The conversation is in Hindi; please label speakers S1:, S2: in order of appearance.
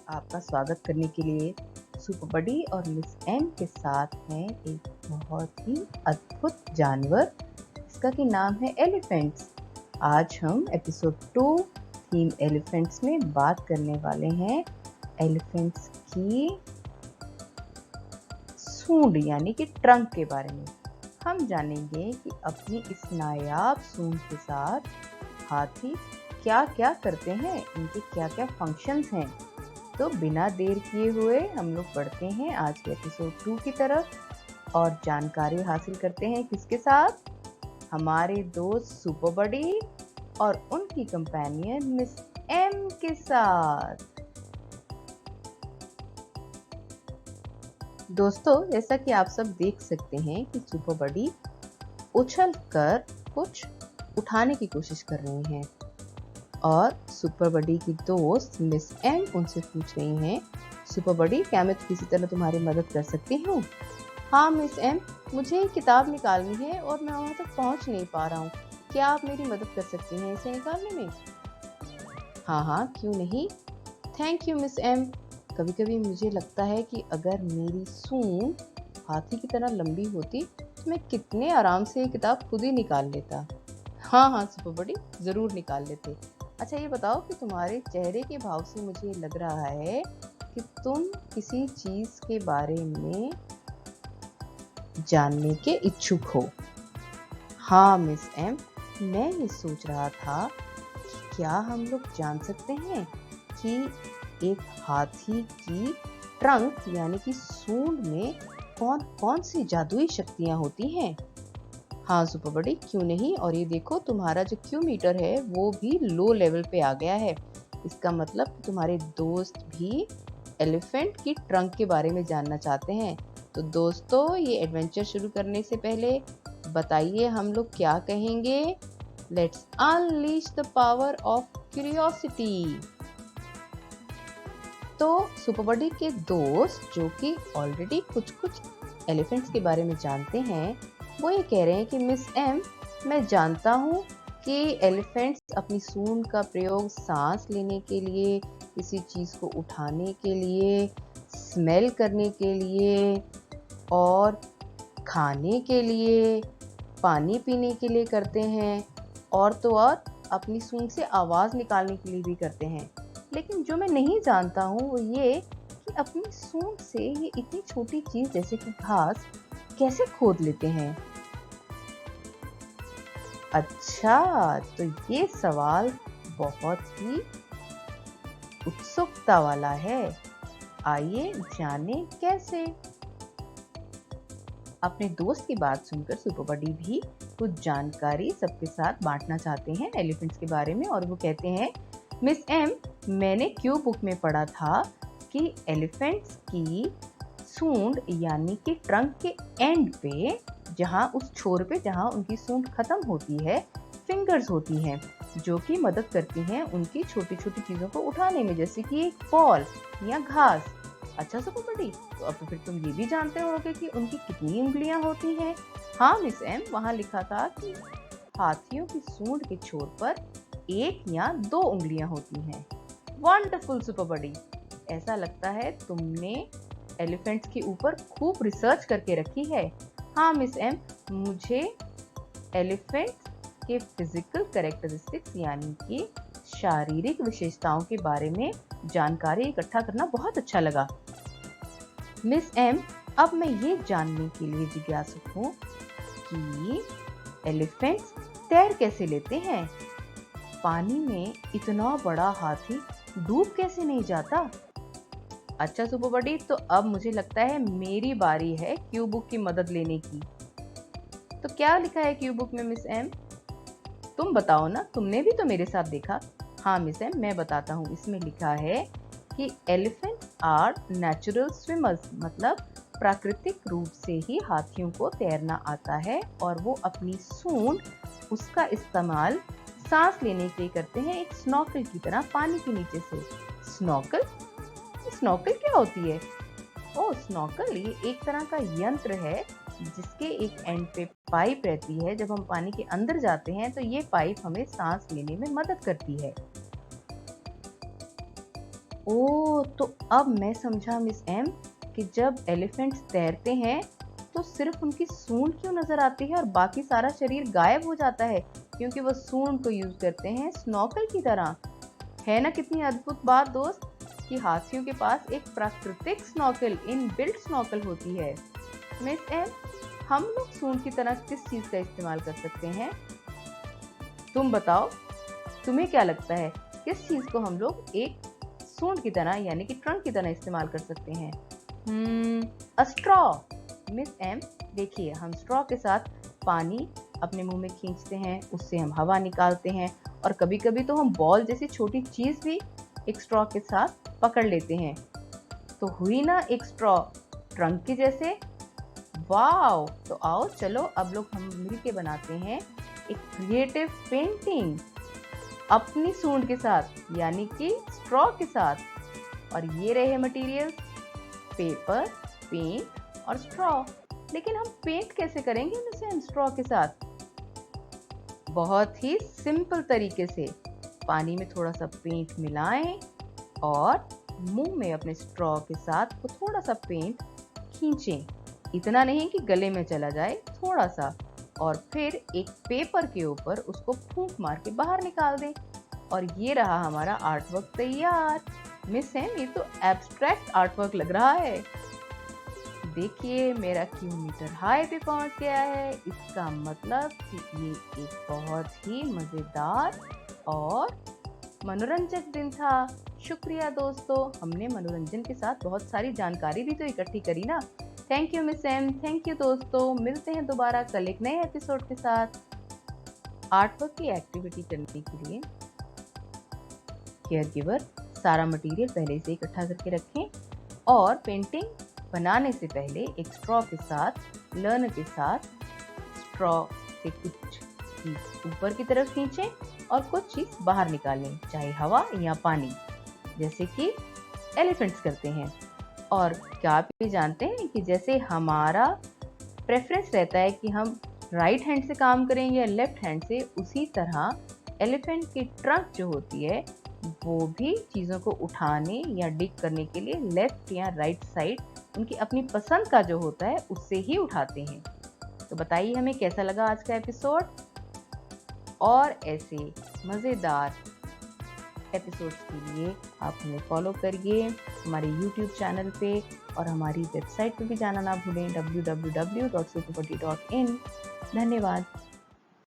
S1: आपका स्वागत करने के लिए सुपर बडी और मिस एम के साथ हैं एक बहुत ही अद्भुत जानवर जिसका कि नाम है एलिफेंट्स। आज हम एपिसोड 2 थीम एलिफेंट्स में बात करने वाले हैं एलिफेंट्स की सूंड यानी कि ट्रंक के बारे में। हम जानेंगे कि अपनी इस नायाब सूंड के साथ हाथी क्या क्या करते हैं, इनके क्या क्या फंक्शंस हैं। तो बिना देर किए हुए हम लोग बढ़ते हैं आज के एपिसोड 2 की तरफ और जानकारी हासिल करते हैं किसके साथ, हमारे दोस्त सुपर बडी और उनकी कंपेनियन मिस एम के साथ। दोस्तों, जैसा कि आप सब देख सकते हैं कि सुपर बडी उछल कर कुछ उठाने की कोशिश कर रहे हैं और सुपर बडी की दोस्त मिस एम उनसे पूछ रही हैं, सुपर बडी क्या मैं किसी तरह तुम्हारी मदद कर सकती हूँ? हाँ मिस एम, मुझे एक किताब निकालनी है और मैं वहाँ तक पहुँच नहीं पा रहा हूँ। क्या आप मेरी मदद कर सकती हैं इसे निकालने में? हाँ, क्यों नहीं। Thank you miss M. कभी कभी मुझे लगता है कि अगर मेरी सूंड हाथी की तरह लंबी होती तो मैं कितने आराम से ये किताब खुद ही निकाल लेता। हाँ सुपर बडी, जरूर निकाल लेते। अच्छा ये बताओ कि तुम्हारे चेहरे के भाव से मुझे लग रहा है कि तुम किसी चीज के बारे में जानने के इच्छुक हो। हाँ मिस एम, मैं ये सोच रहा था कि क्या हम लोग जान सकते हैं कि एक हाथी की ट्रंक यानी कि सूंड में कौन कौन सी जादुई शक्तियां होती हैं। हाँ सुपर बडी, क्यों नहीं। और ये देखो तुम्हारा जो क्यू मीटर है वो भी लो लेवल पे आ गया है। इसका मतलब तुम्हारे दोस्त भी एलिफेंट की ट्रंक के बारे में जानना चाहते हैं। तो दोस्तों, ये एडवेंचर शुरू करने से पहले बताइए हम लोग क्या कहेंगे। Let's unleash the power of curiosity. तो सुपर बडी के दोस्त जो कि ऑलरेडी कुछ एलिफेंट्स के बारे में जानते हैं, वो ये कह रहे हैं कि मिस एम, मैं जानता हूँ कि एलिफेंट्स अपनी सूंड का प्रयोग सांस लेने के लिए, किसी चीज़ को उठाने के लिए, स्मेल करने के लिए और खाने के लिए, पानी पीने के लिए करते हैं और तो और अपनी सूंड से आवाज़ निकालने के लिए भी करते हैं। लेकिन जो मैं नहीं जानता हूँ वो ये कि अपनी सूंड से ये इतनी छोटी चीज़ जैसे कि घास कैसे खोद लेते हैं। अच्छा, तो ये सवाल बहुत ही उत्सुकता वाला है। आइए जाने कैसे। अपने दोस्त की बात सुनकर सुपर बडी भी कुछ जानकारी सबके साथ बांटना चाहते हैं एलिफेंट्स के बारे में और वो कहते हैं, मिस एम, मैंने क्यू बुक में पढ़ा था कि एलिफेंट्स की सूंड यानी कि ट्रंक के एंड पे, जहाँ उस छोर पे जहाँ उनकी सूंड खत्म होती है, फिंगर्स होती हैं जो कि मदद करती हैं उनकी छोटी छोटी चीज़ों को उठाने में, जैसे कि एक बॉल या घास। अच्छा सुपर बडी, तो अब तो फिर तुम ये भी जानते होगे कि उनकी कितनी उंगलियां होती हैं। हाँ मिस एम, वहाँ लिखा था कि हाथियों की सूंड के छोर पर 1 या 2 उंगलियां होती हैं। वंडरफुल सुपर बडी, ऐसा लगता है तुमने एलिफेंट्स के ऊपर खूब रिसर्च करके रखी है। हाँ मिस एम, मुझे एलिफेंट्स के फिजिकल कैरेक्टरिस्टिक्स यानी कि शारीरिक विशेषताओं के बारे में जानकारी इकट्ठा करना बहुत अच्छा लगा। मिस एम, अब मैं ये जानने के लिए जिज्ञासु हूँ कि एलिफेंट्स तैर कैसे लेते हैं। पानी में इतना बड़ा हाथी डूब कैसे नहीं जाता। अच्छा सुपर बडी, तो अब मुझे लगता है मेरी बारी है क्यू बुक की मदद लेने की। तो क्या लिखा है क्यू बुक में मिस एम? तुम बताओ ना, तुमने भी तो मेरे साथ देखा। हाँ मिस एम, मैं बताता हूँ। इसमें लिखा है कि एलिफेंट आर नेचुरल स्विमर्स, मतलब प्राकृतिक रूप से ही हाथियों को तैरना आता है और वो अपनी सूंड उसका इस्तेमाल सांस लेने के लिए करते हैं, एक स्नॉकल की तरह पानी के नीचे से। स्नॉकल? स्नॉकल क्या होती है? ओह, स्नॉकल ये एक तरह का यंत्र है जिसके एक एंड पे पाइप रहती है। जब हम पानी के अंदर जाते हैं तो ये पाइप हमें सांस लेने में मदद करती है। ओह, तो अब मैं समझा मिस एम कि जब एलिफेंट्स तैरते हैं तो सिर्फ उनकी सूंड क्यों नजर आती है और बाकी सारा शरीर गायब हो जाता है, क्योंकि वो सूंड को यूज करते हैं स्नॉकल की तरह। है ना कितनी अद्भुत बात दोस्त, कि हाथियों के पास एक प्राकृतिक स्नॉकल, इन बिल्ट स्नॉकल होती है। मिस एम, हम लोग सूंड की तरह किस चीज का इस्तेमाल कर सकते हैं? तुम बताओ, तुम्हें क्या लगता है किस चीज को हम लोग एक सूंड की तरह यानी कि ट्रंक की तरह इस्तेमाल कर सकते हैं? A straw. मिस एम, देखिए, हम स्ट्रॉ के साथ पानी अपने मुंह में खींचते हैं, उससे हम हवा निकालते हैं, और कभी कभी तो हम बॉल जैसी छोटी चीज भी एक स्ट्रॉ के साथ पकड़ लेते हैं। तो हुई ना एक स्ट्रॉ ट्रंक की जैसे। वाओ, तो आओ चलो अब लोग हम मिलके बनाते हैं एक क्रिएटिव पेंटिंग अपनी सूंड के साथ यानी कि स्ट्रॉ के साथ। और ये रहे मटेरियल्स, पेपर, पेंट और स्ट्रॉ। लेकिन हम पेंट कैसे करेंगे मिस स्ट्रॉ के साथ? बहुत ही सिंपल तरीके से पानी में थोड़ा सा पेंट मिलाएं और मुंह में अपने स्ट्रॉ के साथ वो थोड़ा सा पेंट खींचें, इतना नहीं कि गले में चला जाए, थोड़ा सा, और फिर एक पेपर के ऊपर उसको फूंक मार के बाहर निकाल दें। और ये रहा हमारा आर्ट वर्क तैयार। मिस एम, ये तो एब्स्ट्रैक्ट आर्ट वर्क लग रहा है। देखिए, मेरा किलोमीटर हाई पे पहुंच गया है। इसका मतलब कि ये एक बहुत ही मजेदार और मनोरंजक दिन था। शुक्रिया दोस्तों, हमने मनोरंजन के साथ बहुत सारी जानकारी भी तो इकट्ठी करी ना। Thank you miss M, thank you दोस्तों। मिलते हैं दोबारा कल एक नए एपिसोड के साथ। आर्ट वर्क की एक्टिविटी करने के लिए केयर गिवर सारा मटेरियल पहले से इकट्ठा करके रखें और पेंटिंग बनाने से पहले एक स्ट्रॉ के साथ, लर्नर के साथ स्ट्रॉ से कुछ चीज ऊपर की तरफ खींचें और कुछ चीज बाहर निकालें, चाहे हवा या पानी, जैसे कि एलिफेंट्स करते हैं। और क्या आप ये जानते हैं कि जैसे हमारा प्रेफरेंस रहता है कि हम राइट हैंड से काम करेंगे या लेफ्ट हैंड से, उसी तरह एलिफेंट की ट्रंक जो होती है वो भी चीज़ों को उठाने या डिग करने के लिए लेफ्ट या राइट साइड उनकी अपनी पसंद का जो होता है उससे ही उठाते हैं। तो बताइए हमें कैसा लगा आज का एपिसोड, और ऐसे मज़ेदार एपिसोड्स के लिए आप हमें फॉलो करिए हमारे YouTube चैनल पे, और हमारी वेबसाइट पे भी जाना ना भूलें www.supupati.in। धन्यवाद।